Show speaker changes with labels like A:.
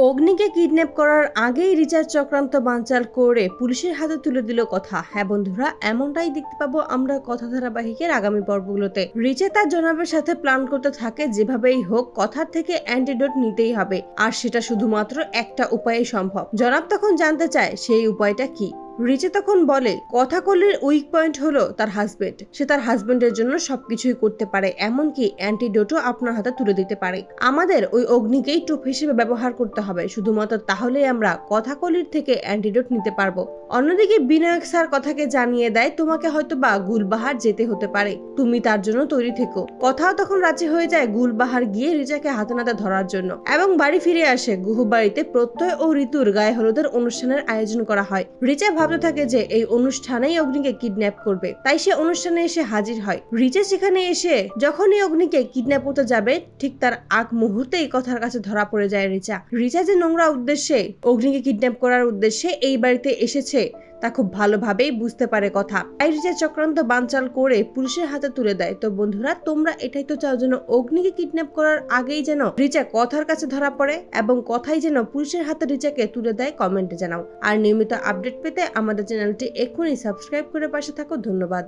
A: অগ্নিকে kidnap করার আগেই রিচার চক্রান্ত বানচাল করে পুলিশের হাতে তুলে দিল কথা। হ্যাঁ বন্ধুরা, এমনটাই দেখতে পাবো আমরা কথা ধারাবাহিকের আগামী পর্বগুলোতে। রিচা তার জনাবের সাথে প্ল্যান করতে থাকে যেভাবেই হোক কথার থেকে অ্যান্টিডোট নিতেই হবে, আর সেটা শুধুমাত্র একটা উপায়ে সম্ভব। জনাব তখন জানতে চায় সেই উপায়টা কি। রিচা তখন বলে কথাকলির উইক পয়েন্ট হলো তার হাজবেন্ড। সে তার হাজবেন্ডের জন্য সবকিছুই করতে পারে, এমনকি অ্যান্টিডোটও আপনার হাতে তুলে দিতে পারে। আমাদের ওই অগ্নিকেই টোপ হিসেবে ব্যবহার করতে হবে, শুধুমাত্র তাহলেই আমরা কথাকলির থেকে অ্যান্টিডোট নিতে পারবো। অন্যদিকে বিনায়ক স্যার কথাকে জানিয়ে দেয় তোমাকে হয়তোবা গুলবাহার যেতে হতে পারে, তুমি তার জন্য তৈরি থেকো। কথাও তখন রাজি হয়ে যায় গুলবাহার গিয়ে রিচাকে হাতে নাতে ধরার জন্য, এবং বাড়ি ফিরে আসে। গুহবাড়িতে প্রত্যয় ও ঋতুর গায়ে হলুদের অনুষ্ঠানের আয়োজন করা হয়। রিচা ভাবতে থাকে যে এই অনুষ্ঠানেই অগ্নিকে কিডন্যাপ করবে, তাই সে অনুষ্ঠানে এসে হাজির হয়। রিচা সেখানে এসে যখনই অগ্নিকে কিডন্যাপ করতে যাবে, ঠিক তার আগ মুহূর্তেই কথার কাছে ধরা পড়ে যায় রিচা যে নোংরা উদ্দেশ্যে অগ্নিকে কিডন্যাপ করার উদ্দেশ্যে এই বাড়িতে এসেছে তা খুব ভালোভাবেই বুঝতে পারে কথা। তাই রিচা চক্রান্ত বানচাল করে পুলিশের হাতে তুলে দেয়। তো বন্ধুরা, তোমরা এটাই তো চাও যেন অগ্নিকে কিডন্যাপ করার আগেই যেন রিচা কথার কাছে ধরা পড়ে এবং কথাই যেন পুলিশের হাতে রিচাকে তুলে দেয়। কমেন্টে জানাও। আর নিয়মিত আপডেট পেতে আমাদের চ্যানেলটি এক্ষুনি সাবস্ক্রাইব করে পাশে থাকো। ধন্যবাদ।